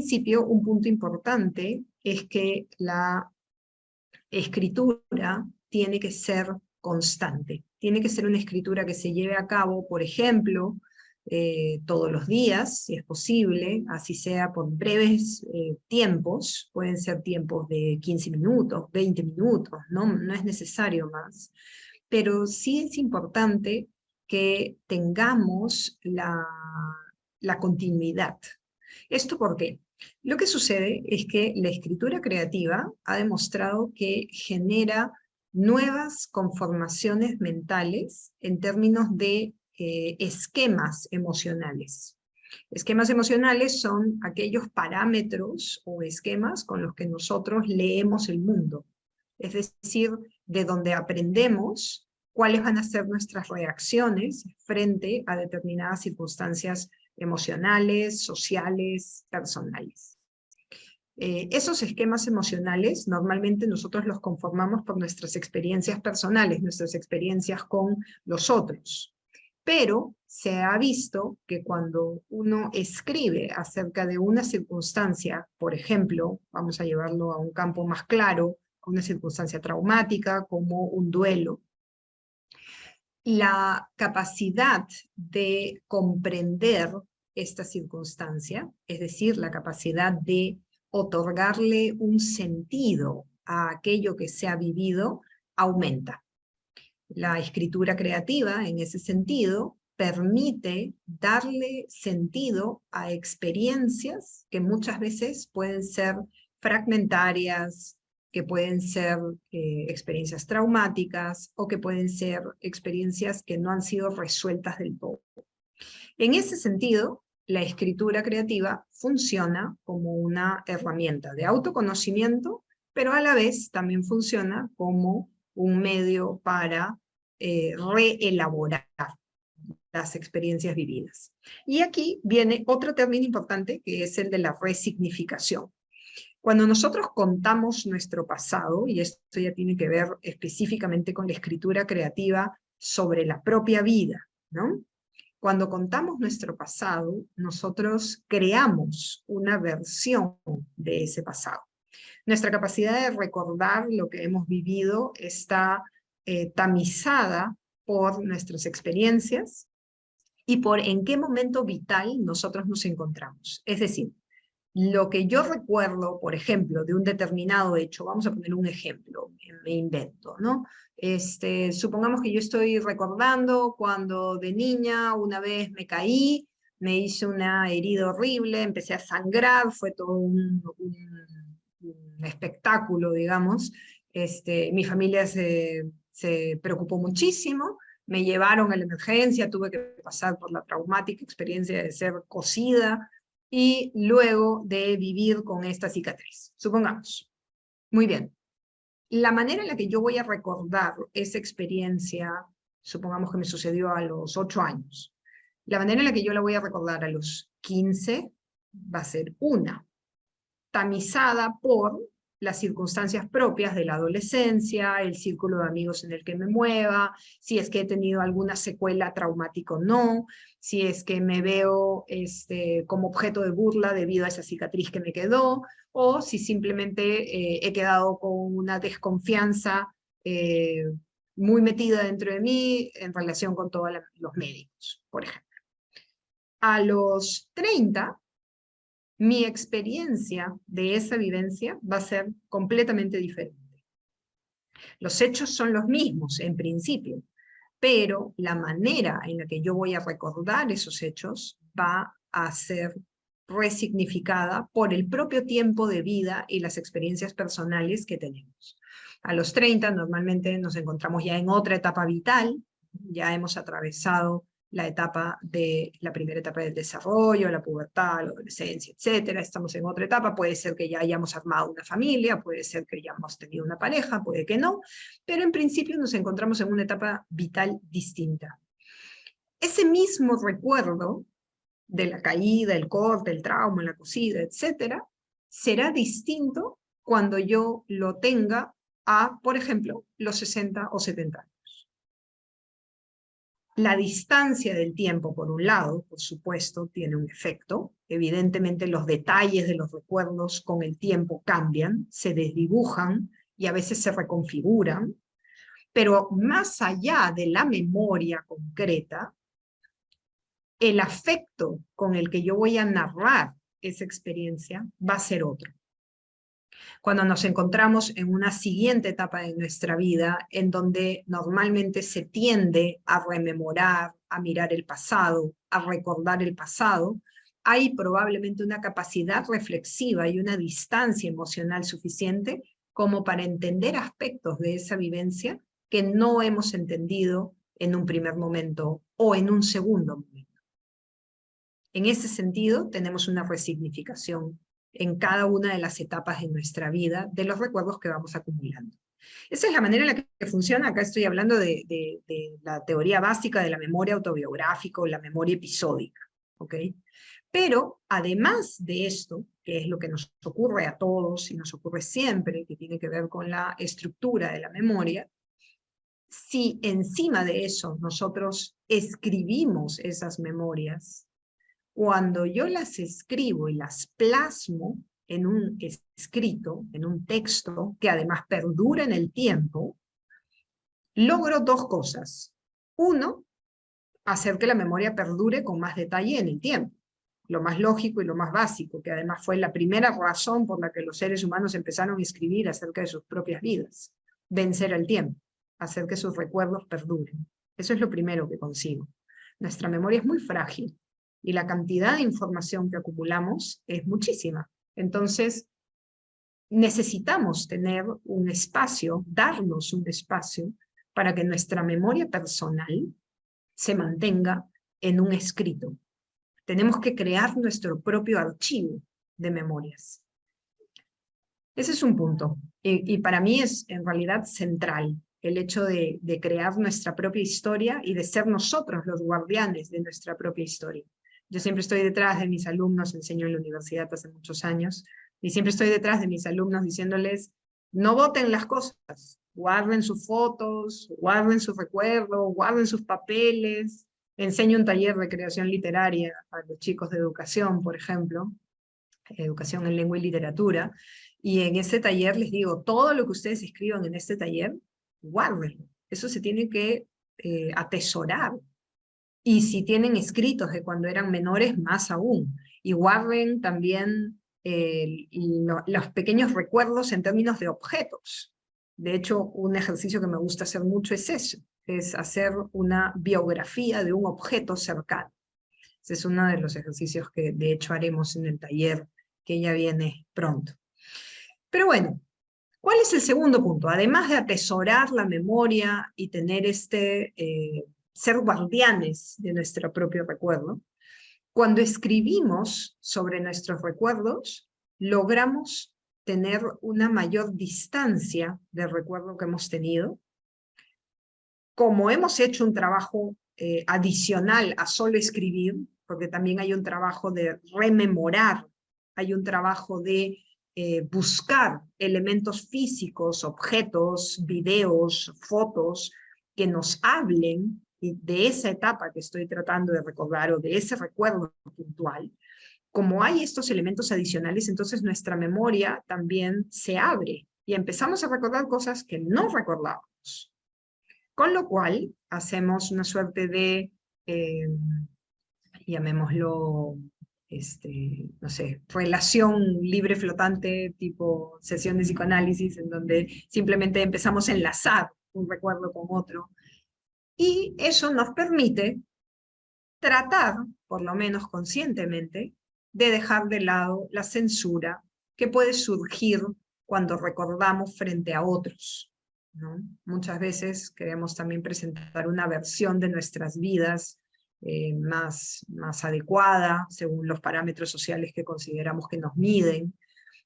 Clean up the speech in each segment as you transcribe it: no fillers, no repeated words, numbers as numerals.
principio, un punto importante es que la escritura tiene que ser constante. Tiene que ser una escritura que se lleve a cabo, por ejemplo, todos los días, si es posible, así sea por breves tiempos, pueden ser tiempos de 15 minutos, 20 minutos, no es necesario más, pero sí es importante que tengamos la continuidad. ¿Esto por qué? Lo que sucede es que la escritura creativa ha demostrado que genera nuevas conformaciones mentales en términos de esquemas emocionales. Esquemas emocionales son aquellos parámetros o esquemas con los que nosotros leemos el mundo. Es decir, de donde aprendemos cuáles van a ser nuestras reacciones frente a determinadas circunstancias emocionales, sociales, personales. Esos esquemas emocionales normalmente nosotros los conformamos por nuestras experiencias personales, nuestras experiencias con los otros. Pero se ha visto que cuando uno escribe acerca de una circunstancia, por ejemplo, vamos a llevarlo a un campo más claro, una circunstancia traumática como un duelo, la capacidad de comprender esta circunstancia, es decir, la capacidad de otorgarle un sentido a aquello que se ha vivido, aumenta. La escritura creativa, en ese sentido, permite darle sentido a experiencias que muchas veces pueden ser fragmentarias, que pueden ser experiencias traumáticas o que pueden ser experiencias que no han sido resueltas del todo. En ese sentido, la escritura creativa funciona como una herramienta de autoconocimiento, pero a la vez también funciona como un medio para reelaborar las experiencias vividas. Y aquí viene otro término importante, que es el de la resignificación. Cuando nosotros contamos nuestro pasado, y esto ya tiene que ver específicamente con la escritura creativa sobre la propia vida, ¿no? Cuando contamos nuestro pasado, nosotros creamos una versión de ese pasado. Nuestra capacidad de recordar lo que hemos vivido está tamizada por nuestras experiencias y por en qué momento vital nosotros nos encontramos. Es decir, lo que yo recuerdo, por ejemplo, de un determinado hecho, vamos a poner un ejemplo, me invento, ¿no? Supongamos que yo estoy recordando cuando de niña una vez me caí, me hice una herida horrible, empecé a sangrar, fue todo un espectáculo, digamos. Mi familia se preocupó muchísimo, me llevaron a la emergencia, tuve que pasar por la traumática experiencia de ser cosida, y luego de vivir con esta cicatriz. Supongamos. Muy bien. La manera en la que yo voy a recordar esa experiencia, supongamos que me sucedió a los 8 años, la manera en la que yo la voy a recordar a los 15 va a ser una, tamizada por las circunstancias propias de la adolescencia, el círculo de amigos en el que me mueva, si es que he tenido alguna secuela traumática o no, si es que me veo como objeto de burla debido a esa cicatriz que me quedó, o si simplemente he quedado con una desconfianza muy metida dentro de mí en relación con todos los médicos, por ejemplo. A los 30, mi experiencia de esa vivencia va a ser completamente diferente. Los hechos son los mismos en principio, pero la manera en la que yo voy a recordar esos hechos va a ser resignificada por el propio tiempo de vida y las experiencias personales que tenemos. A los 30 normalmente nos encontramos ya en otra etapa vital, ya hemos atravesado la primera etapa del desarrollo, la pubertad, la adolescencia, etcétera. Estamos en otra etapa, puede ser que ya hayamos armado una familia, puede ser que ya hemos tenido una pareja, puede que no, pero en principio nos encontramos en una etapa vital distinta. Ese mismo recuerdo de la caída, el corte, el trauma, la cosida, etcétera, será distinto cuando yo lo tenga a, por ejemplo, los 60 o 70 años. La distancia del tiempo, por un lado, por supuesto, tiene un efecto. Evidentemente, los detalles de los recuerdos con el tiempo cambian, se desdibujan y a veces se reconfiguran. Pero más allá de la memoria concreta, el afecto con el que yo voy a narrar esa experiencia va a ser otro. Cuando nos encontramos en una siguiente etapa de nuestra vida, en donde normalmente se tiende a rememorar, a mirar el pasado, a recordar el pasado, hay probablemente una capacidad reflexiva y una distancia emocional suficiente como para entender aspectos de esa vivencia que no hemos entendido en un primer momento o en un segundo momento. En ese sentido, tenemos una resignificación en cada una de las etapas de nuestra vida de los recuerdos que vamos acumulando. Esa es la manera en la que funciona. Acá estoy hablando de la teoría básica de la memoria autobiográfica o la memoria episódica, ¿ok? Pero además de esto, que es lo que nos ocurre a todos y nos ocurre siempre, que tiene que ver con la estructura de la memoria, si encima de eso nosotros escribimos esas memorias, cuando yo las escribo y las plasmo en un escrito, en un texto, que además perdura en el tiempo, logro dos cosas. Uno, hacer que la memoria perdure con más detalle en el tiempo. Lo más lógico y lo más básico, que además fue la primera razón por la que los seres humanos empezaron a escribir acerca de sus propias vidas. Vencer el tiempo, hacer que sus recuerdos perduren. Eso es lo primero que consigo. Nuestra memoria es muy frágil y la cantidad de información que acumulamos es muchísima. Entonces, necesitamos tener un espacio, darnos un espacio para que nuestra memoria personal se mantenga en un escrito. Tenemos que crear nuestro propio archivo de memorias. Ese es un punto. Y para mí es en realidad central el hecho de crear nuestra propia historia y de ser nosotros los guardianes de nuestra propia historia. Yo siempre estoy detrás de mis alumnos, enseño en la universidad hace muchos años, y siempre estoy detrás de mis alumnos diciéndoles, no boten las cosas, guarden sus fotos, guarden sus recuerdos, guarden sus papeles. Enseño un taller de creación literaria a los chicos de educación, por ejemplo, educación en lengua y literatura, y en ese taller les digo, todo lo que ustedes escriban en este taller, guárdenlo. Eso se tiene que atesorar. Y si tienen escritos de cuando eran menores, más aún. Y guarden también los pequeños recuerdos en términos de objetos. De hecho, un ejercicio que me gusta hacer mucho es eso, es hacer una biografía de un objeto cercano. Ese es uno de los ejercicios que de hecho haremos en el taller que ya viene pronto. Pero bueno, ¿cuál es el segundo punto? Además de atesorar la memoria y tener ser guardianes de nuestro propio recuerdo, cuando escribimos sobre nuestros recuerdos, logramos tener una mayor distancia del recuerdo que hemos tenido. Como hemos hecho un trabajo adicional a solo escribir, porque también hay un trabajo de rememorar, hay un trabajo de buscar elementos físicos, objetos, videos, fotos, que nos hablen de esa etapa que estoy tratando de recordar o de ese recuerdo puntual. Como hay estos elementos adicionales, entonces nuestra memoria también se abre y empezamos a recordar cosas que no recordábamos. Con lo cual, hacemos una suerte de, llamémoslo, no sé, relación libre flotante, tipo sesión de psicoanálisis, en donde simplemente empezamos a enlazar un recuerdo con otro. Y eso nos permite tratar, por lo menos conscientemente, de dejar de lado la censura que puede surgir cuando recordamos frente a otros, ¿no? Muchas veces queremos también presentar una versión de nuestras vidas más adecuada, según los parámetros sociales que consideramos que nos miden.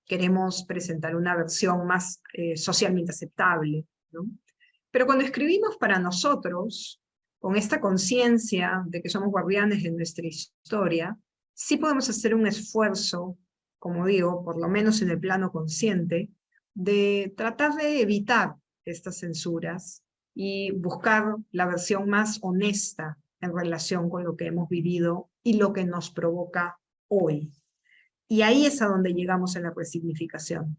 Queremos presentar una versión más socialmente aceptable, ¿no? Pero cuando escribimos para nosotros, con esta conciencia de que somos guardianes de nuestra historia, sí podemos hacer un esfuerzo, como digo, por lo menos en el plano consciente, de tratar de evitar estas censuras y buscar la versión más honesta en relación con lo que hemos vivido y lo que nos provoca hoy. Y ahí es a donde llegamos en la resignificación.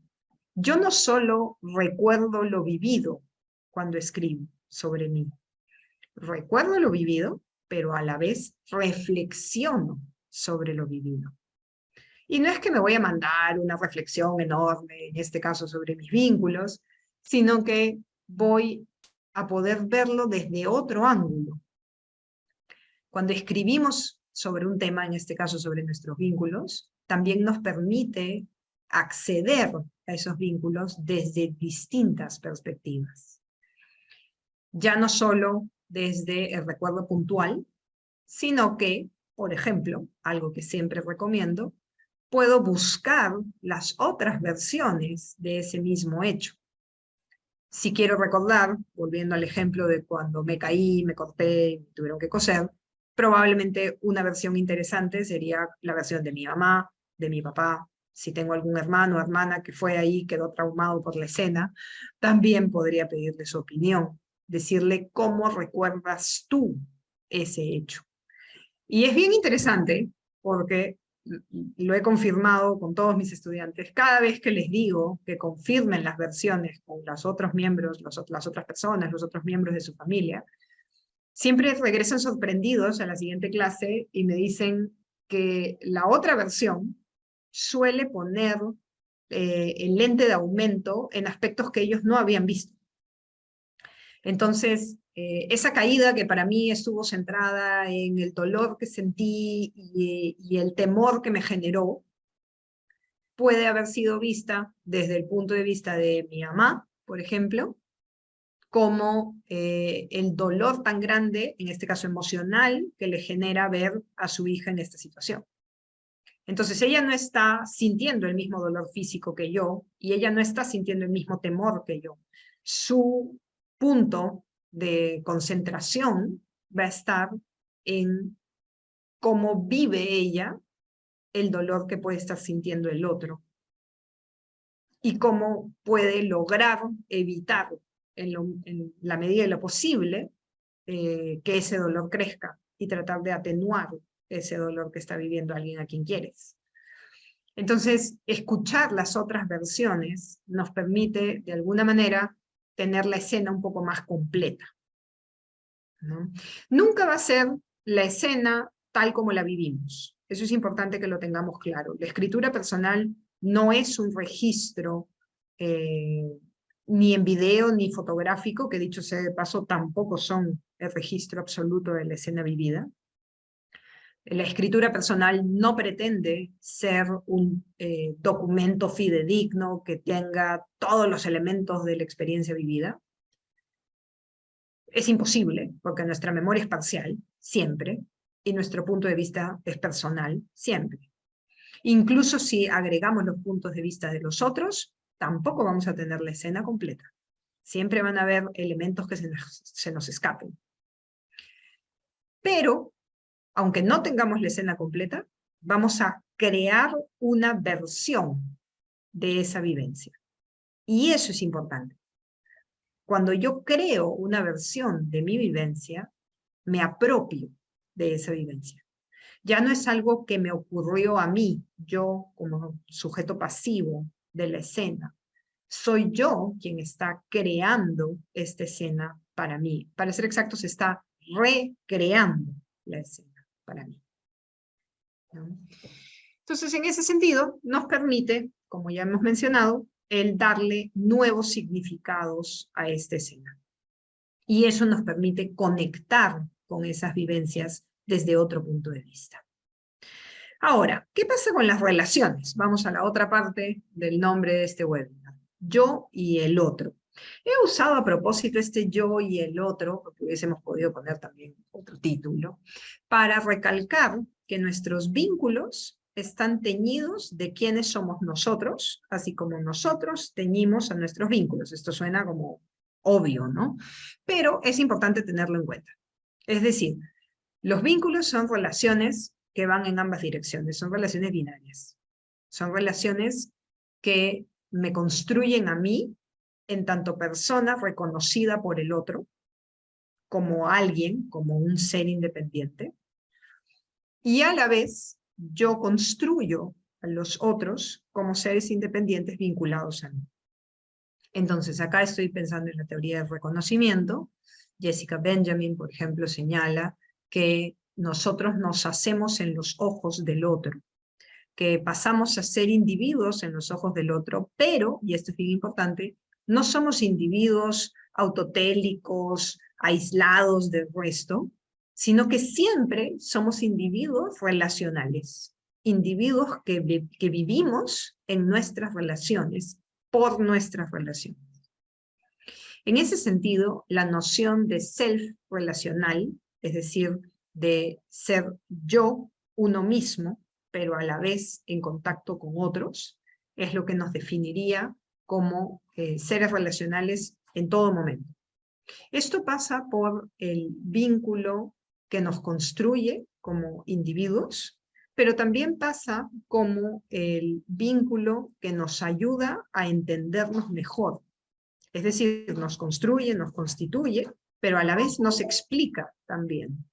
Yo no solo recuerdo lo vivido cuando escribo sobre mí. Recuerdo lo vivido, pero a la vez reflexiono sobre lo vivido. Y no es que me voy a mandar una reflexión enorme, en este caso sobre mis vínculos, sino que voy a poder verlo desde otro ángulo. Cuando escribimos sobre un tema, en este caso sobre nuestros vínculos, también nos permite acceder a esos vínculos desde distintas perspectivas. Ya no solo desde el recuerdo puntual, sino que, por ejemplo, algo que siempre recomiendo, puedo buscar las otras versiones de ese mismo hecho. Si quiero recordar, volviendo al ejemplo de cuando me caí, me corté y me tuvieron que coser, probablemente una versión interesante sería la versión de mi mamá, de mi papá. Si tengo algún hermano o hermana que fue ahí, quedó traumado por la escena, también podría pedirle su opinión, decirle cómo recuerdas tú ese hecho. Y es bien interesante porque lo he confirmado con todos mis estudiantes. Cada vez que les digo que confirmen las versiones con los otros miembros, las otras personas, los otros miembros de su familia, siempre regresan sorprendidos a la siguiente clase y me dicen que la otra versión suele poner el lente de aumento en aspectos que ellos no habían visto. Entonces, esa caída que para mí estuvo centrada en el dolor que sentí y el temor que me generó, puede haber sido vista desde el punto de vista de mi mamá, por ejemplo, como el dolor tan grande, en este caso emocional, que le genera ver a su hija en esta situación. Entonces ella no está sintiendo el mismo dolor físico que yo, y ella no está sintiendo el mismo temor que yo. Su punto de concentración va a estar en cómo vive ella el dolor que puede estar sintiendo el otro, y cómo puede lograr evitar en la medida de lo posible que ese dolor crezca y tratar de atenuar ese dolor que está viviendo alguien a quien quieres. Entonces, escuchar las otras versiones nos permite, de alguna manera, tener la escena un poco más completa, ¿no? Nunca va a ser la escena tal como la vivimos. Eso es importante que lo tengamos claro. La escritura personal no es un registro ni en video ni fotográfico, que dicho sea de paso tampoco son el registro absoluto de la escena vivida. La escritura personal no pretende ser un documento fidedigno que tenga todos los elementos de la experiencia vivida. Es imposible, porque nuestra memoria es parcial, siempre, y nuestro punto de vista es personal, siempre. Incluso si agregamos los puntos de vista de los otros, tampoco vamos a tener la escena completa. Siempre van a haber elementos que se nos escapen. Pero, aunque no tengamos la escena completa, vamos a crear una versión de esa vivencia. Y eso es importante. Cuando yo creo una versión de mi vivencia, me apropio de esa vivencia. Ya no es algo que me ocurrió a mí, yo como sujeto pasivo de la escena. Soy yo quien está creando esta escena para mí. Para ser exacto, se está recreando la escena para mí, ¿no? Entonces, en ese sentido, nos permite, como ya hemos mencionado, el darle nuevos significados a esta escena. Y eso nos permite conectar con esas vivencias desde otro punto de vista. Ahora, ¿qué pasa con las relaciones? Vamos a la otra parte del nombre de este webinar. Yo y el otro. He usado a propósito este yo y el otro, porque hubiésemos podido poner también otro título, para recalcar que nuestros vínculos están teñidos de quiénes somos nosotros, así como nosotros teñimos a nuestros vínculos. Esto suena como obvio, ¿no? Pero es importante tenerlo en cuenta. Es decir, los vínculos son relaciones que van en ambas direcciones, son relaciones binarias. Son relaciones que me construyen a mí en tanto persona reconocida por el otro, como alguien, como un ser independiente, y a la vez yo construyo a los otros como seres independientes vinculados a mí. Entonces, acá estoy pensando en la teoría del reconocimiento. Jessica Benjamin, por ejemplo, señala que nosotros nos hacemos en los ojos del otro, que pasamos a ser individuos en los ojos del otro, pero, y esto es bien importante, no somos individuos autotélicos, aislados del resto, sino que siempre somos individuos relacionales, individuos que vivimos en nuestras relaciones, por nuestras relaciones. En ese sentido, la noción de self-relacional, es decir, de ser yo, uno mismo, pero a la vez en contacto con otros, es lo que nos definiría como seres relacionales en todo momento. Esto pasa por el vínculo que nos construye como individuos, pero también pasa como el vínculo que nos ayuda a entendernos mejor. Es decir, nos construye, nos constituye, pero a la vez nos explica también.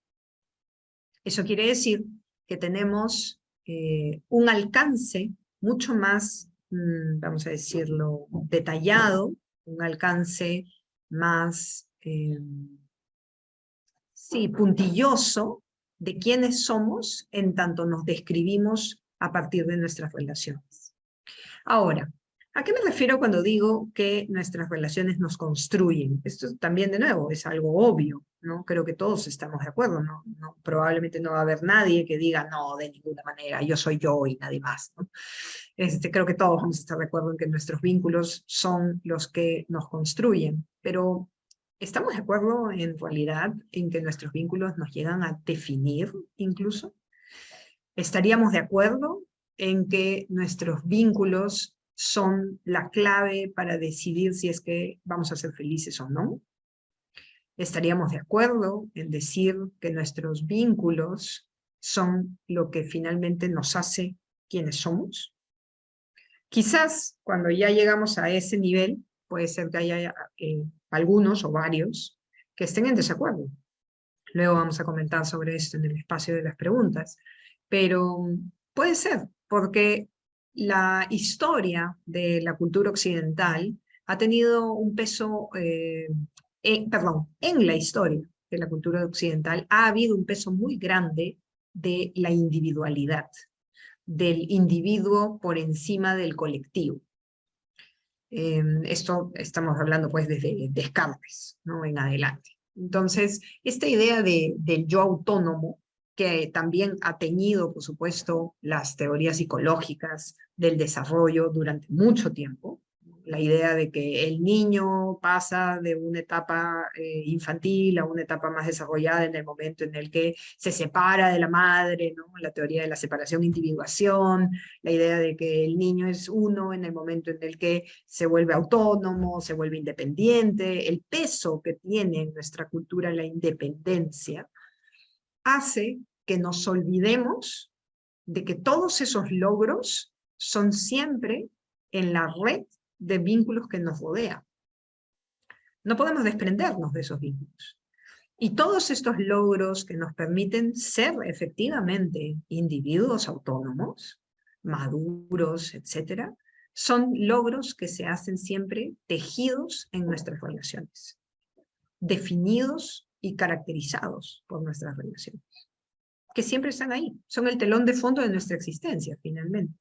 Eso quiere decir que tenemos un alcance mucho más, vamos a decirlo, detallado, un alcance más, puntilloso de quiénes somos en tanto nos describimos a partir de nuestras relaciones. Ahora, ¿a qué me refiero cuando digo que nuestras relaciones nos construyen? Esto también, de nuevo, es algo obvio, ¿no? Creo que todos estamos de acuerdo, ¿no? Probablemente no va a haber nadie que diga, no, de ninguna manera, yo soy yo y nadie más, ¿no? Creo que todos vamos a estar de acuerdo en que nuestros vínculos son los que nos construyen, pero ¿estamos de acuerdo en realidad en que nuestros vínculos nos llegan a definir incluso? ¿Estaríamos de acuerdo en que nuestros vínculos son la clave para decidir si es que vamos a ser felices o no? ¿Estaríamos de acuerdo en decir que nuestros vínculos son lo que finalmente nos hace quienes somos? Quizás cuando ya llegamos a ese nivel, puede ser que haya algunos o varios que estén en desacuerdo. Luego vamos a comentar sobre esto en el espacio de las preguntas. Pero puede ser, porque la historia de la cultura occidental ha tenido un peso, en la historia de la cultura occidental ha habido un peso muy grande de la individualidad, del individuo por encima del colectivo. Esto estamos hablando pues desde Descartes, ¿no? En adelante. Entonces, esta idea del yo autónomo, que también ha teñido, por supuesto, las teorías psicológicas del desarrollo durante mucho tiempo, la idea de que el niño pasa de una etapa infantil a una etapa más desarrollada en el momento en el que se separa de la madre, ¿no? La teoría de la separación-individuación, la idea de que el niño es uno en el momento en el que se vuelve autónomo, se vuelve independiente, el peso que tiene en nuestra cultura la independencia, hace que nos olvidemos de que todos esos logros son siempre en la red de vínculos que nos rodean. No podemos desprendernos de esos vínculos. Y todos estos logros que nos permiten ser efectivamente individuos autónomos, maduros, etc., son logros que se hacen siempre tejidos en nuestras relaciones, definidos y caracterizados por nuestras relaciones, que siempre están ahí, son el telón de fondo de nuestra existencia, finalmente.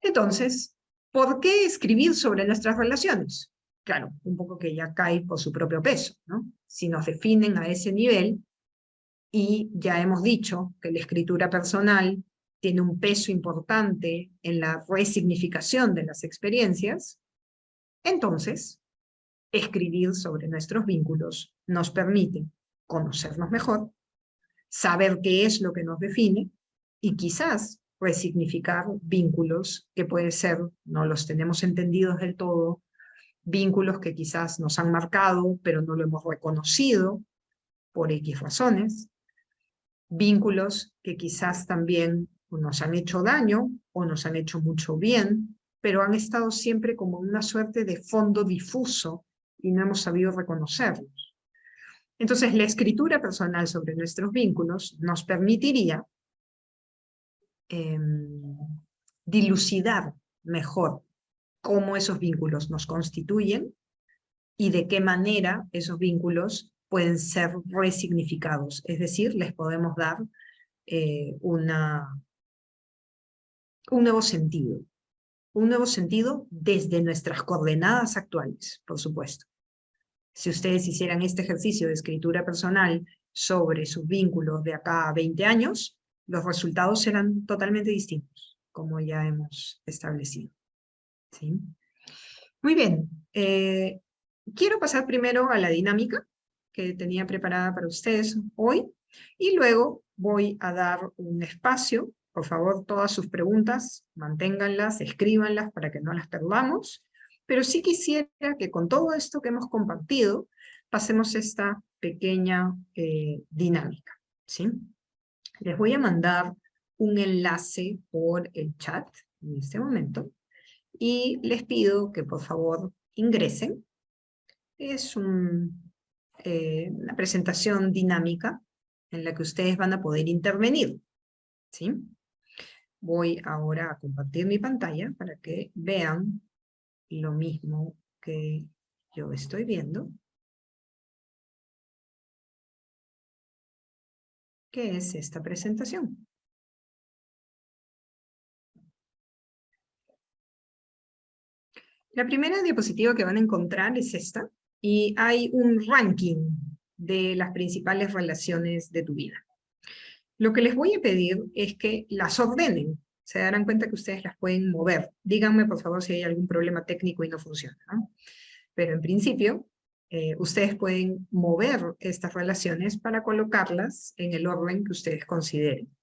Entonces, ¿por qué escribir sobre nuestras relaciones? Claro, un poco que ya cae por su propio peso, ¿no? Si nos definen a ese nivel, y ya hemos dicho que la escritura personal tiene un peso importante en la resignificación de las experiencias, entonces, escribir sobre nuestros vínculos nos permite conocernos mejor, saber qué es lo que nos define, y quizás resignificar vínculos que puede ser, no los tenemos entendidos del todo, vínculos que quizás nos han marcado, pero no lo hemos reconocido por X razones, vínculos que quizás también nos han hecho daño o nos han hecho mucho bien, pero han estado siempre como una suerte de fondo difuso y no hemos sabido reconocerlos. Entonces, la escritura personal sobre nuestros vínculos nos permitiría dilucidar mejor cómo esos vínculos nos constituyen y de qué manera esos vínculos pueden ser resignificados. Es decir, les podemos dar un nuevo sentido. Un nuevo sentido desde nuestras coordenadas actuales, por supuesto. Si ustedes hicieran este ejercicio de escritura personal sobre sus vínculos de acá a 20 años, los resultados serán totalmente distintos, como ya hemos establecido. ¿Sí? Muy bien. Quiero pasar primero a la dinámica que tenía preparada para ustedes hoy, y luego voy a dar un espacio. Por favor, todas sus preguntas, manténganlas, escríbanlas para que no las perdamos, pero sí quisiera que con todo esto que hemos compartido, pasemos esta pequeña dinámica, ¿sí? Les voy a mandar un enlace por el chat en este momento, y les pido que por favor ingresen. Es una presentación dinámica en la que ustedes van a poder intervenir, ¿sí? Voy ahora a compartir mi pantalla para que vean lo mismo que yo estoy viendo. ¿Qué es esta presentación? La primera diapositiva que van a encontrar es esta, y hay un ranking de las principales relaciones de tu vida. Lo que les voy a pedir es que las ordenen. Se darán cuenta que ustedes las pueden mover. Díganme, por favor, si hay algún problema técnico y no funciona, ¿no? Pero en principio, ustedes pueden mover estas relaciones para colocarlas en el orden que ustedes consideren.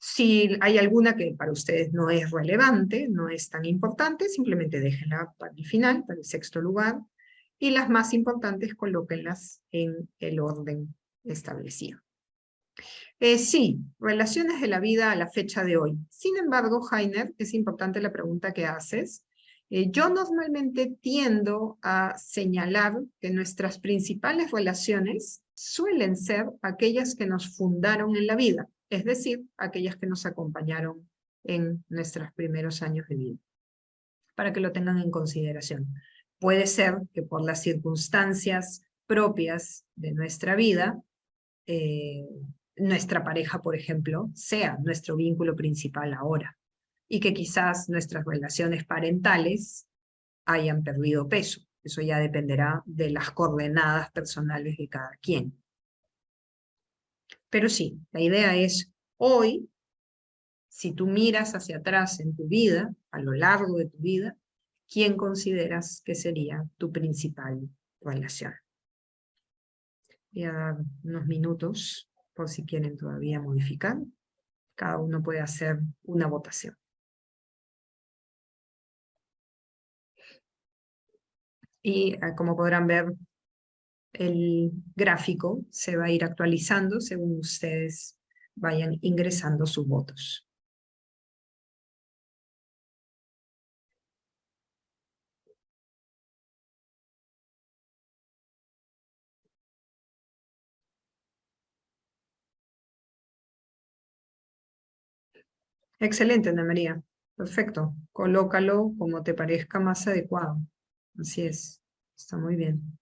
Si hay alguna que para ustedes no es relevante, no es tan importante, simplemente déjenla para el final, para el sexto lugar, y las más importantes colóquenlas en el orden establecido. Sí, relaciones de la vida a la fecha de hoy. Sin embargo, Heiner, es importante la pregunta que haces. Yo normalmente tiendo a señalar que nuestras principales relaciones suelen ser aquellas que nos fundaron en la vida, es decir, aquellas que nos acompañaron en nuestros primeros años de vida, para que lo tengan en consideración. Puede ser que por las circunstancias propias de nuestra vida, nuestra pareja, por ejemplo, sea nuestro vínculo principal ahora, y que quizás nuestras relaciones parentales hayan perdido peso. Eso ya dependerá de las coordenadas personales de cada quien. Pero sí, la idea es, hoy, si tú miras hacia atrás en tu vida, a lo largo de tu vida, ¿quién consideras que sería tu principal relación? Voy a dar unos minutos por si quieren todavía modificar. Cada uno puede hacer una votación. Y como podrán ver, el gráfico se va a ir actualizando según ustedes vayan ingresando sus votos. Excelente, Ana María. Perfecto. Colócalo como te parezca más adecuado. Así es. Está muy bien.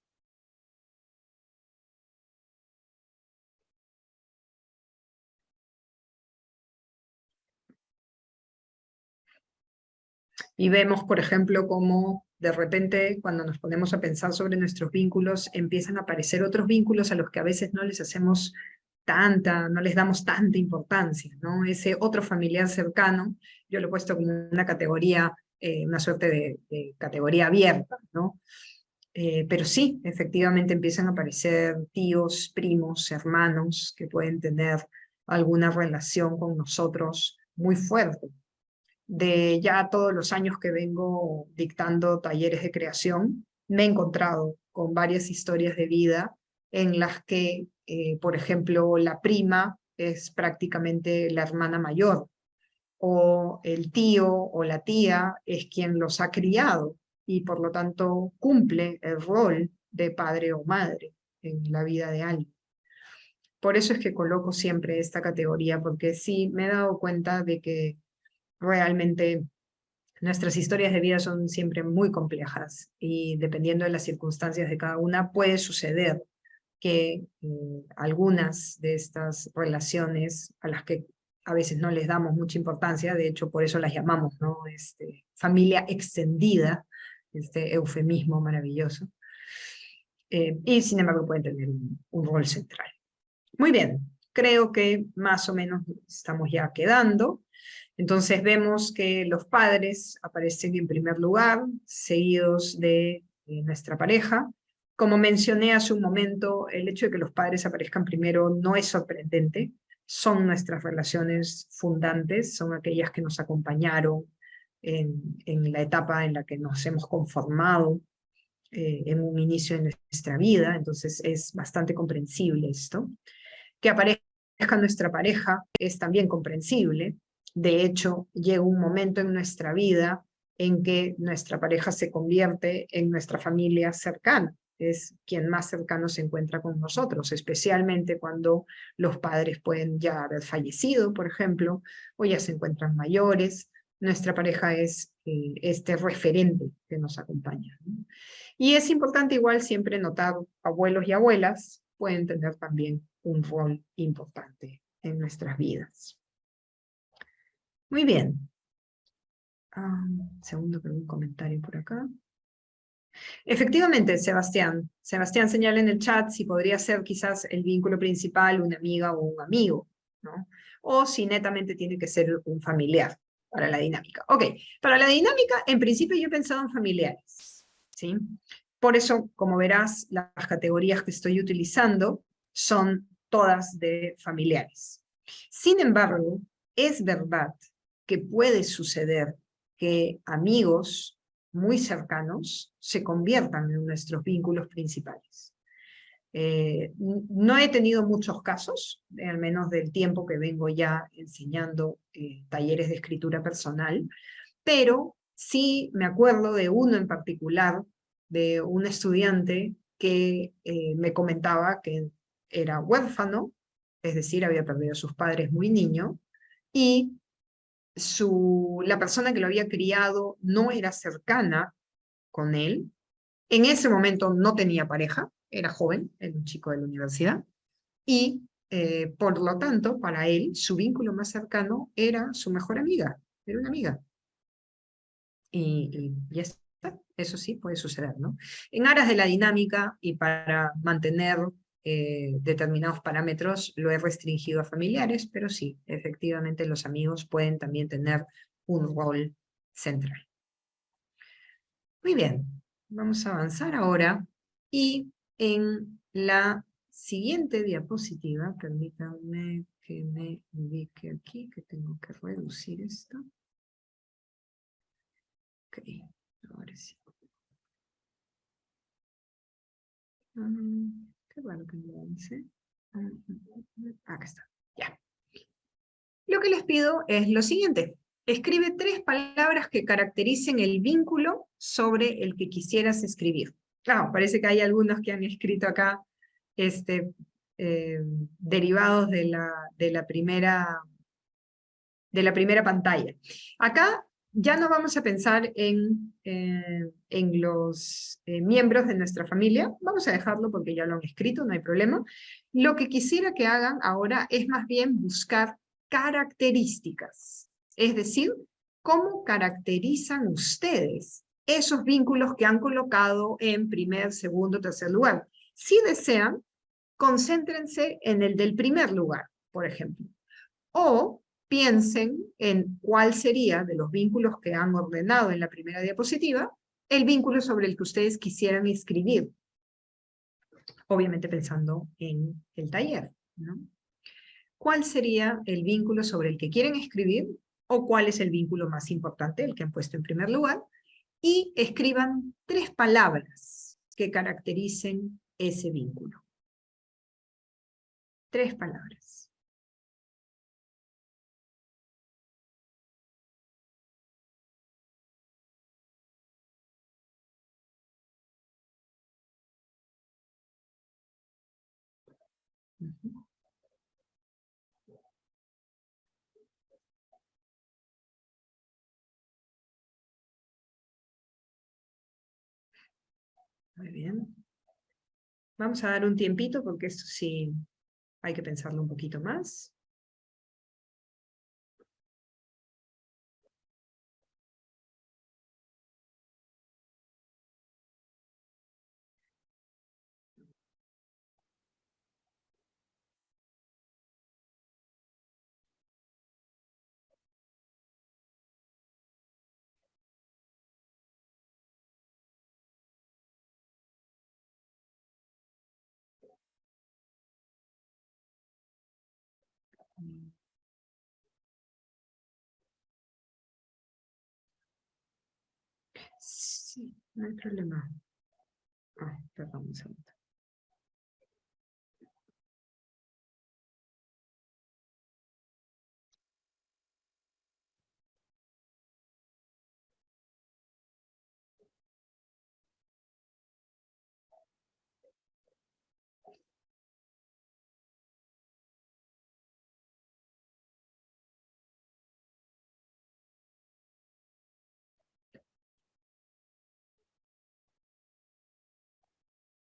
Y vemos, por ejemplo, cómo de repente cuando nos ponemos a pensar sobre nuestros vínculos, empiezan a aparecer otros vínculos a los que a veces no les hacemos no les damos tanta importancia, ¿no? Ese otro familiar cercano, yo lo he puesto como una categoría, una suerte de categoría abierta, ¿no? Pero sí, efectivamente empiezan a aparecer tíos, primos, hermanos que pueden tener alguna relación con nosotros muy fuerte. De ya todos los años que vengo dictando talleres de creación, me he encontrado con varias historias de vida en las que, por ejemplo, la prima es prácticamente la hermana mayor, o el tío o la tía es quien los ha criado y por lo tanto cumple el rol de padre o madre. en la vida de alguien. Por eso es que coloco siempre esta categoría, porque sí me he dado cuenta de que realmente nuestras historias de vida son siempre muy complejas y dependiendo de las circunstancias de cada una puede suceder que algunas de estas relaciones a las que a veces no les damos mucha importancia, de hecho por eso las llamamos, ¿no? Familia extendida, este eufemismo maravilloso, y sin embargo pueden tener un rol central. Muy bien, creo que más o menos estamos ya quedando. Entonces vemos que los padres aparecen en primer lugar, seguidos de nuestra pareja. Como mencioné hace un momento, el hecho de que los padres aparezcan primero no es sorprendente. Son nuestras relaciones fundantes, son aquellas que nos acompañaron en la etapa en la que nos hemos conformado en un inicio de nuestra vida. Entonces es bastante comprensible esto. Que aparezca nuestra pareja es también comprensible. De hecho, llega un momento en nuestra vida en que nuestra pareja se convierte en nuestra familia cercana. Es quien más cercano se encuentra con nosotros, especialmente cuando los padres pueden ya haber fallecido, por ejemplo, o ya se encuentran mayores. Nuestra pareja es este referente que nos acompaña, ¿no? Y es importante igual siempre notar, abuelos y abuelas pueden tener también un rol importante en nuestras vidas. Muy bien. Segundo, pero un comentario por acá. Efectivamente, Sebastián. Sebastián señala en el chat si podría ser quizás el vínculo principal una amiga o un amigo, ¿no? O si netamente tiene que ser un familiar para la dinámica. Ok, para la dinámica, en principio yo he pensado en familiares, ¿sí? Por eso, como verás, las categorías que estoy utilizando son todas de familiares. Sin embargo, es verdad que puede suceder que amigos muy cercanos se conviertan en nuestros vínculos principales. No he tenido muchos casos, al menos del tiempo que vengo ya enseñando talleres de escritura personal, pero sí me acuerdo de uno en particular, de un estudiante que me comentaba que era huérfano, es decir, había perdido a sus padres muy niño, y la persona que lo había criado no era cercana con él. En ese momento no tenía pareja, era joven, era un chico de la universidad, y por lo tanto, para él, su vínculo más cercano era su mejor amiga, era una amiga. Y ya está, eso sí puede suceder, ¿no? En aras de la dinámica y para mantener determinados parámetros, lo he restringido a familiares, pero sí, efectivamente los amigos pueden también tener un rol central. Muy bien, vamos a avanzar ahora y en la siguiente diapositiva, permítanme que me ubique aquí, que tengo que reducir esto. Ok, ahora sí. Qué bueno que no avance. Acá está, ya. Lo que les pido es lo siguiente. Escribe 3 palabras que caractericen el vínculo sobre el que quisieras escribir. Claro, parece que hay algunos que han escrito acá derivados de la primera pantalla. Acá ya no vamos a pensar en los miembros de nuestra familia, vamos a dejarlo porque ya lo han escrito, no hay problema. Lo que quisiera que hagan ahora es más bien buscar características, es decir, cómo caracterizan ustedes esos vínculos que han colocado en primer, segundo, tercer lugar. Si desean, concéntrense en el del primer lugar, por ejemplo. O piensen en cuál sería, de los vínculos que han ordenado en la primera diapositiva, el vínculo sobre el que ustedes quisieran escribir. Obviamente pensando en el taller, ¿no? ¿Cuál sería el vínculo sobre el que quieren escribir? ¿O cuál es el vínculo más importante, el que han puesto en primer lugar? Y escriban 3 palabras que caractericen ese vínculo. 3 palabras. Ujú. Muy bien. Vamos a dar un tiempito porque esto sí hay que pensarlo un poquito más. Sí, no hay problema. Ah, perdón un segundo.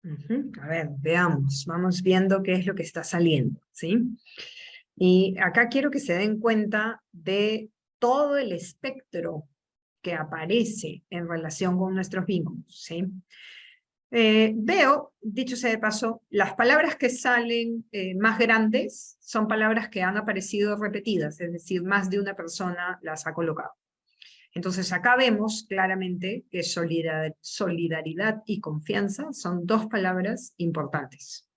Ujú. A ver, veamos, vamos viendo qué es lo que está saliendo, ¿sí? Y acá quiero que se den cuenta de todo el espectro que aparece en relación con nuestros vínculos, ¿sí? Veo, dicho sea de paso, las palabras que salen más grandes son palabras que han aparecido repetidas, es decir, más de una persona las ha colocado. Entonces acá vemos claramente que solidaridad y confianza son dos palabras importantes,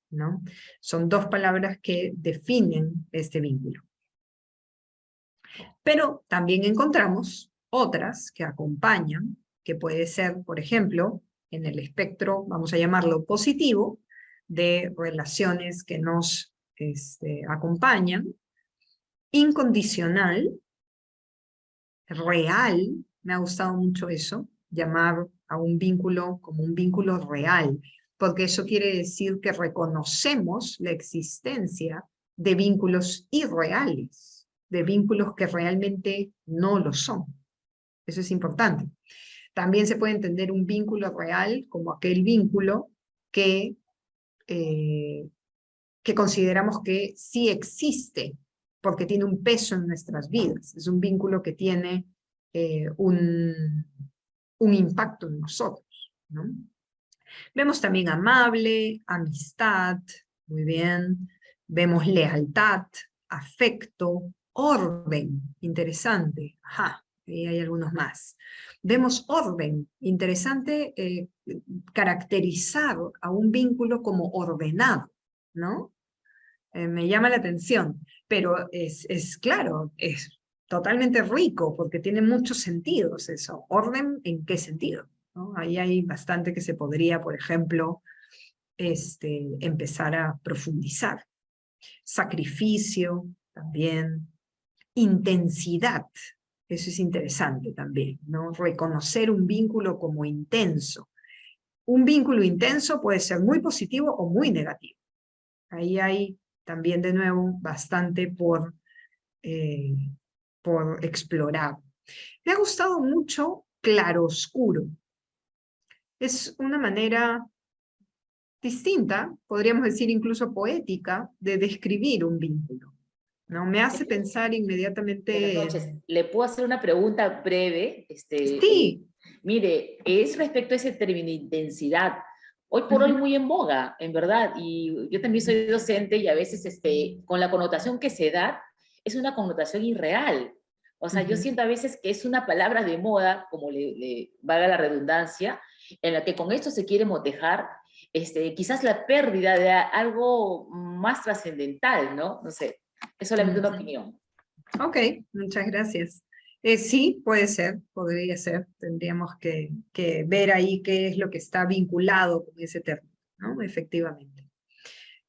¿no? Son dos palabras que definen este vínculo. Pero también encontramos otras que acompañan, que puede ser, por ejemplo, en el espectro, vamos a llamarlo positivo, de relaciones que nos acompañan, incondicional, real, me ha gustado mucho eso, llamar a un vínculo como un vínculo real, porque eso quiere decir que reconocemos la existencia de vínculos irreales, de vínculos que realmente no lo son. Eso es importante. También se puede entender un vínculo real como aquel vínculo que, eh, que consideramos que sí existe, porque tiene un peso en nuestras vidas. Es un vínculo que tiene un impacto en nosotros, ¿no? Vemos también amable, amistad, muy bien. Vemos lealtad, afecto, orden, interesante. Ajá, y hay algunos más. Vemos orden, interesante caracterizar a un vínculo como ordenado, ¿no? Me llama la atención, pero es claro, es totalmente rico porque tiene muchos sentidos eso. ¿Orden en qué sentido? ¿No? Ahí hay bastante que se podría, por ejemplo, empezar a profundizar. Sacrificio también, intensidad, eso es interesante también, ¿no? Reconocer un vínculo como intenso. Un vínculo intenso puede ser muy positivo o muy negativo. Ahí hay también de nuevo bastante eh, por explorar. Me ha gustado mucho claroscuro. Es una manera distinta, podríamos decir incluso poética, de describir un vínculo, ¿no? Me hace pensar Buenas inmediatamente... noches. ¿Le puedo hacer una pregunta breve? Sí. Mire, es respecto a ese término intensidad. Hoy por hoy muy en boga, en verdad, y yo también soy docente y a veces con la connotación que se da, es una connotación irreal. O sea, yo siento a veces que es una palabra de moda, como le valga la redundancia, en la que con esto se quiere motejar quizás la pérdida de algo más trascendental, ¿no? No sé, es solamente una opinión. Ok, muchas gracias. Sí, puede ser, podría ser. Tendríamos que ver ahí qué es lo que está vinculado con ese término, ¿no? Efectivamente.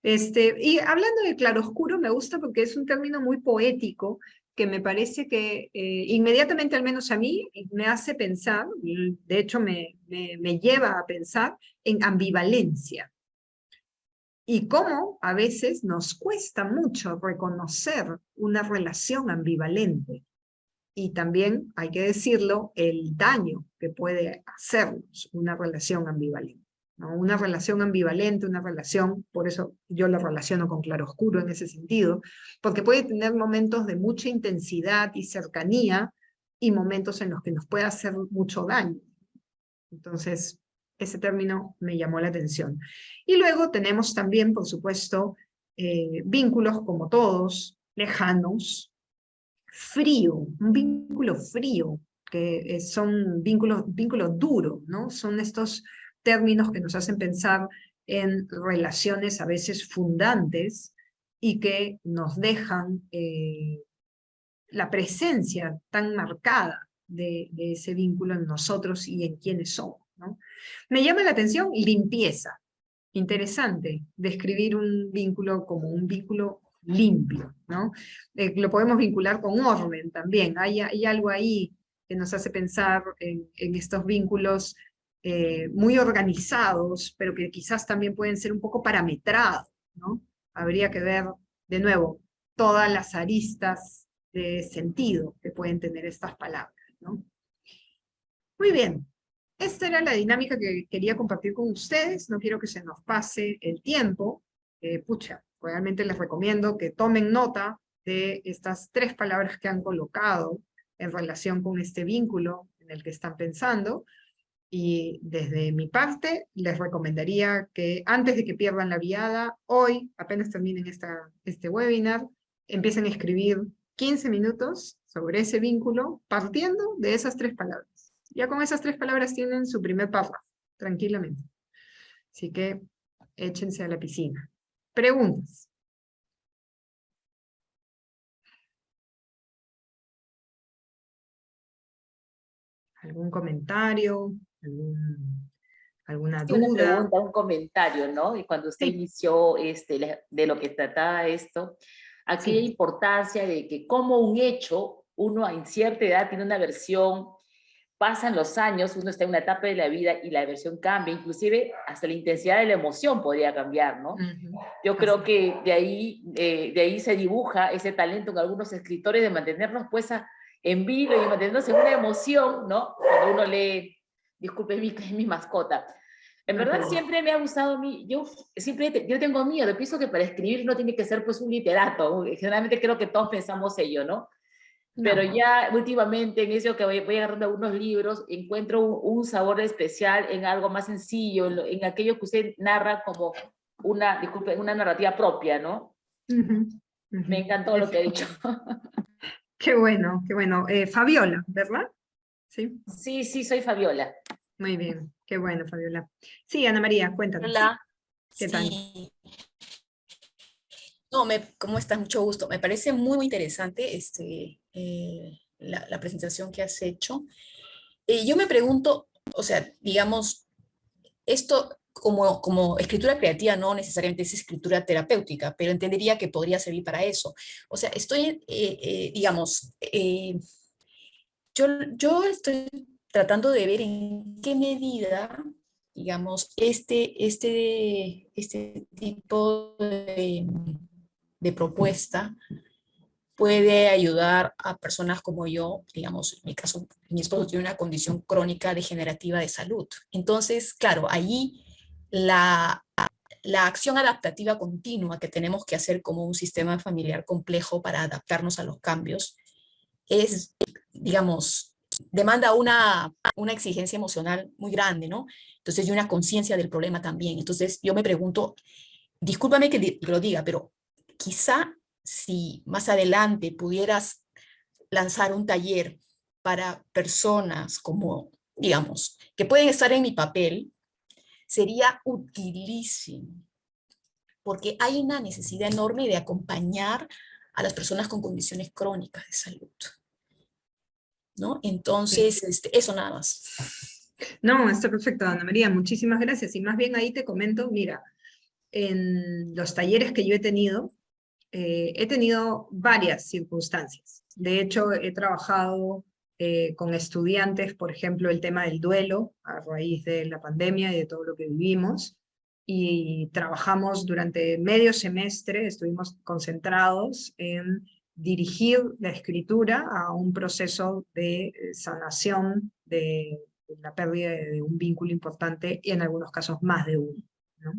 Y hablando de claroscuro, me gusta porque es un término muy poético que me parece que inmediatamente, al menos a mí, me hace pensar, de hecho me lleva a pensar en ambivalencia. y cómo a veces nos cuesta mucho reconocer una relación ambivalente. Y también, hay que decirlo, el daño que puede hacernos una relación ambivalente, ¿no? Una relación ambivalente, una relación, por eso yo la relaciono con claroscuro en ese sentido, porque puede tener momentos de mucha intensidad y cercanía, y momentos en los que nos puede hacer mucho daño. Entonces, ese término me llamó la atención. Y luego tenemos también, por supuesto, vínculos como todos, lejanos, frío, un vínculo frío, que son vínculos duros, ¿no? Son estos términos que nos hacen pensar en relaciones a veces fundantes y que nos dejan la presencia tan marcada de ese vínculo en nosotros y en quienes somos, ¿no? Me llama la atención limpieza. Interesante describir un vínculo como un vínculo limpio, ¿no? Lo podemos vincular con orden también. Hay algo ahí que nos hace pensar en estos vínculos muy organizados, pero que quizás también pueden ser un poco parametrados, ¿no? Habría que ver, de nuevo, todas las aristas de sentido que pueden tener estas palabras, ¿no? Muy bien, esta era la dinámica que quería compartir con ustedes. No quiero que se nos pase el tiempo. Pucha, realmente les recomiendo que tomen nota de estas 3 palabras que han colocado en relación con este vínculo en el que están pensando. Y desde mi parte, les recomendaría que antes de que pierdan la viada, hoy, apenas terminen este webinar, empiecen a escribir 15 minutos sobre ese vínculo, partiendo de esas 3 palabras. Ya con esas 3 palabras tienen su primer párrafo, tranquilamente. Así que échense a la piscina. Preguntas. ¿Algún comentario? ¿Alguna Sí, una duda? pregunta, un comentario, ¿no? Y cuando usted Sí. inició de lo que trataba esto, aquella Sí. importancia de que como un hecho, uno en cierta edad tiene una versión, pasan los años, uno está en una etapa de la vida y la versión cambia, inclusive hasta la intensidad de la emoción podría cambiar, ¿no? Yo creo que de ahí se dibuja ese talento en algunos escritores de mantenernos pues en vilo y mantenernos en una emoción, ¿no? Cuando uno lee, disculpe, mi mascota. En verdad siempre me ha gustado a mí, yo tengo miedo, pienso que para escribir no tiene que ser pues un literato, generalmente creo que todos pensamos ello, ¿no? Pero No. ya últimamente en eso que voy agarrando algunos libros, encuentro un sabor especial en algo más sencillo, en aquello que usted narra como disculpe, una narrativa propia, ¿no? Me encantó lo que ha dicho. Qué bueno, qué bueno. Fabiola, ¿verdad? Sí. Sí, sí, soy Fabiola. Muy bien, qué bueno, Fabiola. Sí, Ana María, cuéntanos. Hola, ¿Qué tal? sí. No, ¿cómo estás? Mucho gusto. Me parece muy, muy interesante la presentación que has hecho. Yo me pregunto, o sea, digamos, esto como escritura creativa no necesariamente es escritura terapéutica, pero entendería que podría servir para eso. O sea, digamos, yo estoy tratando de ver en qué medida, digamos, este tipo de propuesta puede ayudar a personas como yo, digamos, en mi caso, mi esposo tiene una condición crónica degenerativa de salud. Entonces, claro, allí la acción adaptativa continua que tenemos que hacer como un sistema familiar complejo para adaptarnos a los cambios es, digamos, demanda una exigencia emocional muy grande, ¿no? Entonces, y una conciencia del problema también. Entonces, yo me pregunto, discúlpame que lo diga, pero quizá si más adelante pudieras lanzar un taller para personas como, digamos, que pueden estar en mi papel, sería utilísimo, porque hay una necesidad enorme de acompañar a las personas con condiciones crónicas de salud, ¿no? Sí. Entonces, eso nada más. No, está perfecto, Ana María, muchísimas gracias. Y más bien ahí te comento, mira, en los talleres que yo he tenido varias circunstancias. De hecho, he trabajado con estudiantes, por ejemplo, el tema del duelo a raíz de la pandemia y de todo lo que vivimos. y trabajamos durante medio semestre, estuvimos concentrados en dirigir la escritura a un proceso de sanación de la pérdida de un vínculo importante, y en algunos casos más de uno, ¿no?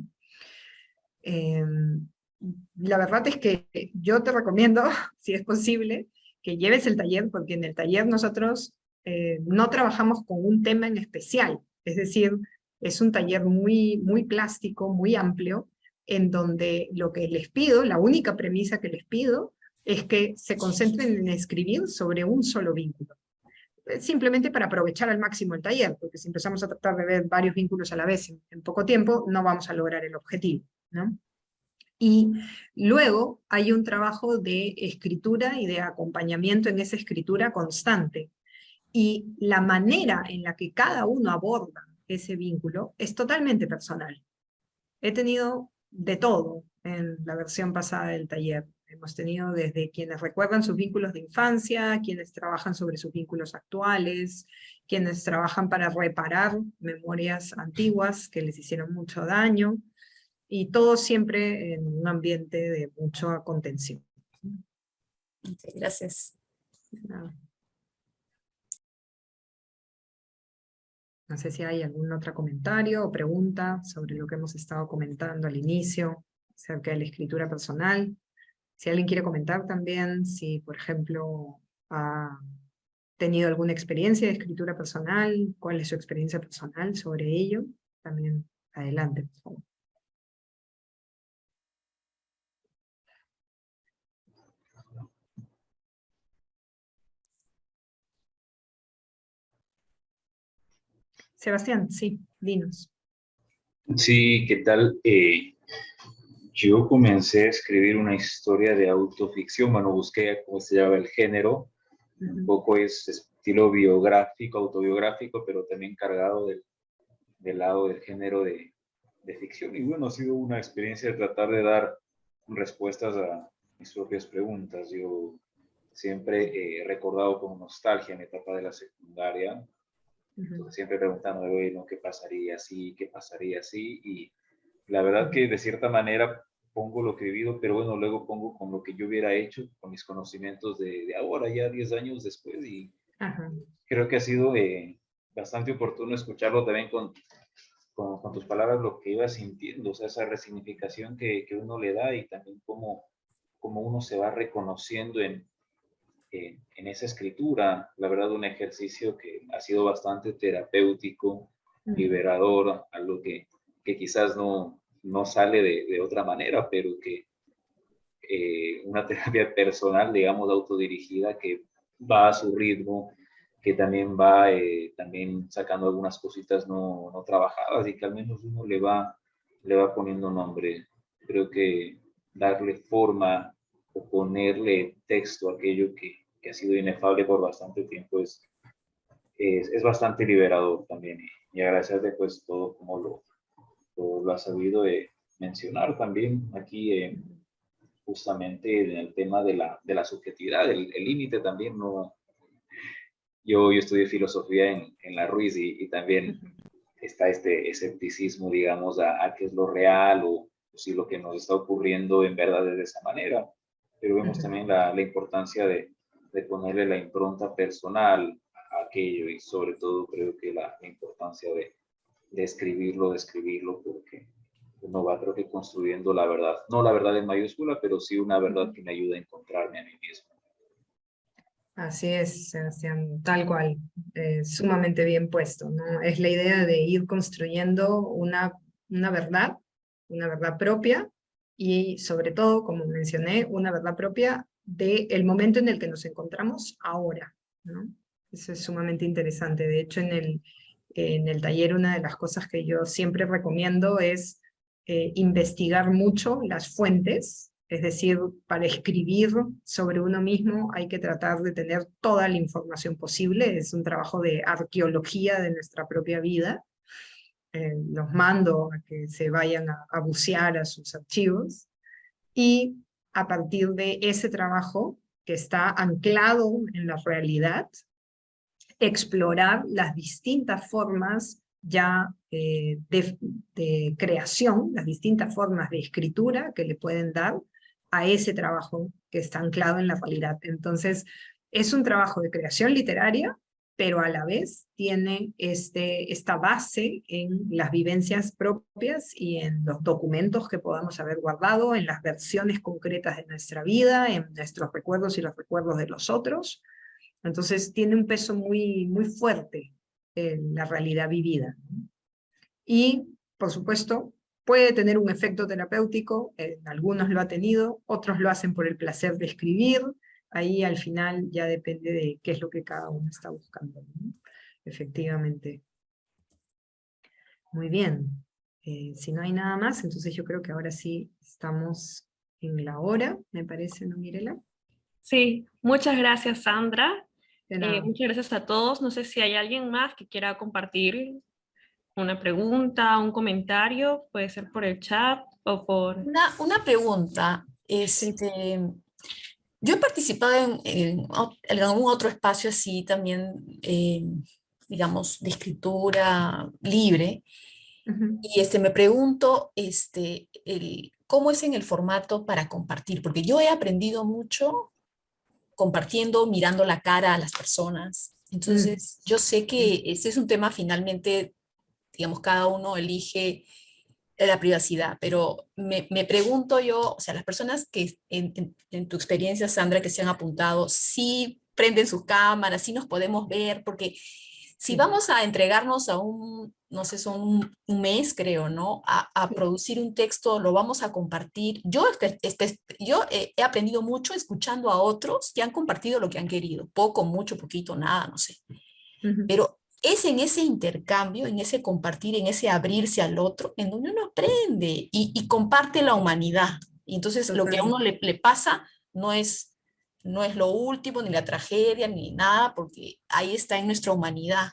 La verdad es que yo te recomiendo, si es posible, que lleves el taller, porque en el taller nosotros no trabajamos con un tema en especial, es decir, es un taller muy plástico, muy amplio, en donde lo que les pido, la única premisa que les pido, es que se concentren en escribir sobre un solo vínculo. Simplemente para aprovechar al máximo el taller, porque si empezamos a tratar de ver varios vínculos a la vez en poco tiempo, no vamos a lograr el objetivo, ¿no? Y luego hay un trabajo de escritura y de acompañamiento en esa escritura constante. Y la manera en la que cada uno aborda ese vínculo es totalmente personal. He tenido de todo en la versión pasada del taller. Hemos tenido desde quienes recuerdan sus vínculos de infancia, quienes trabajan sobre sus vínculos actuales, quienes trabajan para reparar memorias antiguas que les hicieron mucho daño, y todo siempre en un ambiente de mucha contención. Ok, gracias. Nada. No sé si hay algún otro comentario o pregunta sobre lo que hemos estado comentando al inicio, acerca de la escritura personal. Si alguien quiere comentar también, si por ejemplo ha tenido alguna experiencia de escritura personal, cuál es su experiencia personal sobre ello, también adelante, por favor. Sebastián, sí, dinos. Sí, ¿qué tal? Yo comencé a escribir una historia de autoficción, bueno, busqué cómo se llama el género, un poco es estilo biográfico, autobiográfico, pero también cargado del lado del género de ficción. Y bueno, ha sido una experiencia de tratar de dar respuestas a mis propias preguntas. Yo siempre he recordado con nostalgia mi etapa de la secundaria, entonces siempre preguntando, bueno, ¿qué pasaría así? ¿Qué pasaría así? Y la verdad que de cierta manera pongo lo que he vivido, pero bueno, luego pongo con lo que yo hubiera hecho, con mis conocimientos de ahora, ya 10 años después, y creo que ha sido bastante oportuno escucharlo también con tus palabras, lo que iba sintiendo, o sea, esa resignificación que uno le da, y también cómo uno se va reconociendo en esa escritura. La verdad, un ejercicio que ha sido bastante terapéutico, liberador, algo que quizás no sale de otra manera, pero que una terapia personal, digamos, autodirigida, que va a su ritmo, que también va también sacando algunas cositas no trabajadas, y que al menos uno le va poniendo nombre. Creo que darle forma o ponerle texto a aquello que ha sido inefable por bastante tiempo es bastante liberador también, y agradecerte pues todo como lo has sabido mencionar también aquí, justamente en el tema de la subjetividad, el límite también. No, yo estudié filosofía en la Ruiz, y también está este escepticismo, digamos, a qué es lo real, o si lo que nos está ocurriendo en verdad es de esa manera, pero vemos también la importancia de ponerle la impronta personal a aquello, y sobre todo creo que la importancia de escribirlo, porque uno va, creo que, construyendo la verdad, no la verdad en mayúscula, pero sí una verdad que me ayuda a encontrarme a mí mismo. Así es, Sebastián, tal cual, sumamente bien puesto, ¿no? Es la idea de ir construyendo una verdad propia, y sobre todo, como mencioné, una verdad propia del momento en el que nos encontramos ahora, ¿no? Eso es sumamente interesante. De hecho, en el taller, una de las cosas que yo siempre recomiendo es investigar mucho las fuentes. Es decir, para escribir sobre uno mismo hay que tratar de tener toda la información posible. Es un trabajo de arqueología de nuestra propia vida. Los mando a que se vayan a bucear a sus archivos, y a partir de ese trabajo que está anclado en la realidad, explorar las distintas formas ya de creación, las distintas formas de escritura que le pueden dar a ese trabajo que está anclado en la realidad. Entonces, es un trabajo de creación literaria, pero a la vez tiene esta base en las vivencias propias y en los documentos que podamos haber guardado, en las versiones concretas de nuestra vida, en nuestros recuerdos y los recuerdos de los otros. Entonces tiene un peso muy, muy fuerte en la realidad vivida. Y, por supuesto, puede tener un efecto terapéutico, algunos lo ha tenido, otros lo hacen por el placer de escribir. Ahí al final ya depende de qué es lo que cada uno está buscando, ¿no? Efectivamente. Muy bien. Si no hay nada más, entonces yo creo que ahora sí estamos en la hora, me parece, ¿no, Mirela? Sí, muchas gracias, Sandra. De nada. Muchas gracias a todos. No sé si hay alguien más que quiera compartir una pregunta, un comentario, puede ser por el chat o por... Una pregunta. Sí. Yo he participado en algún otro espacio así también, digamos, de escritura libre, Ujú. y me pregunto cómo es en el formato para compartir, porque yo he aprendido mucho compartiendo, mirando la cara a las personas. Entonces, yo sé que este es un tema finalmente, digamos, cada uno elige la privacidad, pero me pregunto yo, o sea, las personas que en tu experiencia, Sandra, que se han apuntado, sí prenden sus cámaras, sí nos podemos ver, porque si Sí. vamos a entregarnos a no sé, son un mes, creo, ¿no? A producir un texto, lo vamos a compartir. Yo he aprendido mucho escuchando a otros que han compartido lo que han querido, poco, mucho, poquito, nada, no sé. Ujú. Pero es en ese intercambio, en ese compartir, en ese abrirse al otro, en donde uno aprende y comparte la humanidad. Y entonces lo que a uno le pasa no es lo último, ni la tragedia, ni nada, porque ahí está en nuestra humanidad.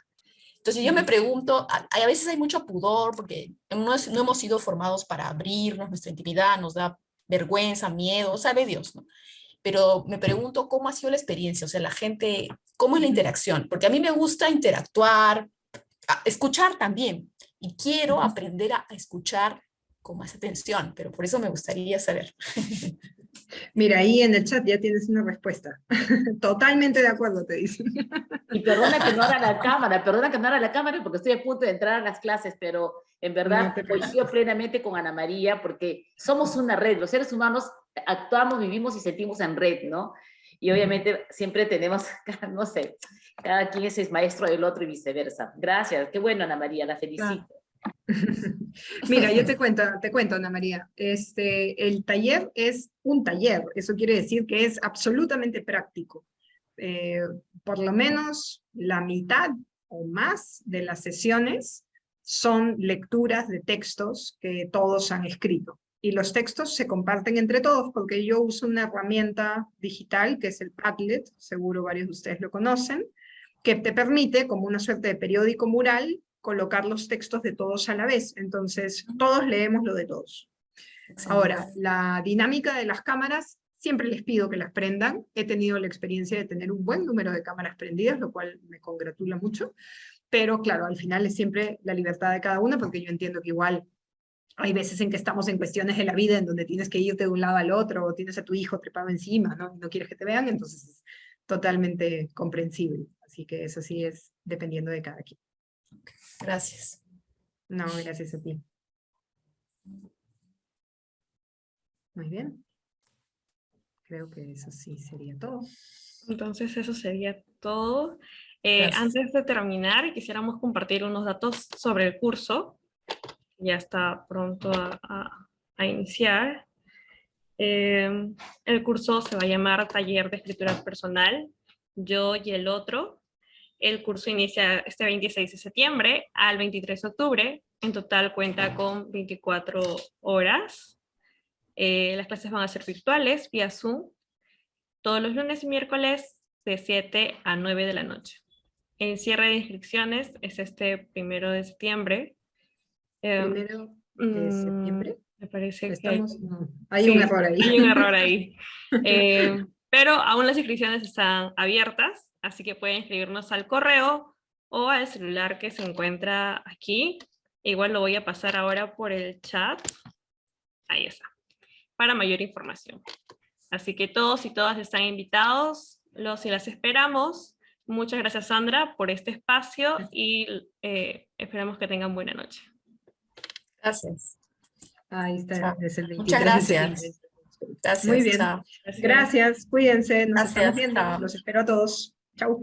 Entonces yo me pregunto, a veces hay mucho pudor, porque no hemos sido formados para abrirnos nuestra intimidad, nos da vergüenza, miedo, sabe Dios, ¿no? Pero me pregunto cómo ha sido la experiencia, o sea, la gente, cómo es la interacción, porque a mí me gusta interactuar, escuchar también, y quiero aprender a escuchar con más atención, pero por eso me gustaría saber. Mira, ahí en el chat ya tienes una respuesta. Totalmente de acuerdo, te dicen. Y perdona que no abra la cámara, perdona que no abra la cámara porque estoy a punto de entrar a las clases, pero en verdad No te coincido plenamente con Ana María porque somos una red, los seres humanos actuamos, vivimos y sentimos en red, ¿no? Y obviamente siempre tenemos, no sé, cada quien es maestro del otro y viceversa. Gracias, qué bueno Ana María, la felicito. Mira, yo te cuento, Ana María. El taller es un taller, eso quiere decir que es absolutamente práctico. Por lo menos la mitad o más de las sesiones son lecturas de textos que todos han escrito. Y los textos se comparten entre todos, porque yo uso una herramienta digital que es el Padlet, seguro varios de ustedes lo conocen, que te permite, como una suerte de periódico mural, colocar los textos de todos a la vez. Entonces, todos leemos lo de todos. Ahora, la dinámica de las cámaras, siempre les pido que las prendan. He tenido la experiencia de tener un buen número de cámaras prendidas, lo cual me congratula mucho. Pero claro, al final es siempre la libertad de cada uno, porque yo entiendo que igual hay veces en que estamos en cuestiones de la vida en donde tienes que irte de un lado al otro, o tienes a tu hijo trepado encima, ¿no? No quieres que te vean, entonces es totalmente comprensible. Así que eso sí es dependiendo de cada quien. Gracias. No, gracias a ti. Muy bien. Creo que eso sí sería todo. Entonces eso sería todo. Gracias. Antes de terminar, quisiéramos compartir unos datos sobre el curso. Ya está pronto a iniciar. El curso se va a llamar Taller de Escritura Personal, Yo y el Otro. El curso inicia este 26 de septiembre al 23 de octubre. En total cuenta con 24 horas. Las clases van a ser virtuales, vía Zoom, todos los lunes y miércoles de 7 a 9 de la noche. El cierre de inscripciones es este 1 de septiembre. Primero de septiembre. Me parece Estamos, que no, hay sí, un error ahí. hay un error ahí. Pero aún las inscripciones están abiertas, así que pueden escribirnos al correo o al celular que se encuentra aquí. Igual lo voy a pasar ahora por el chat. Ahí está, para mayor información. Así que todos y todas están invitados, los y las esperamos. Muchas gracias, Sandra, por este espacio y esperamos que tengan buena noche. Gracias. Ahí está, Chao. es el Muchas 23 de gracias. septiembre. Gracias. Muy bien. Chao. Gracias, cuídense, nos Gracias, estamos viendo. chao. Los espero a todos. Chau.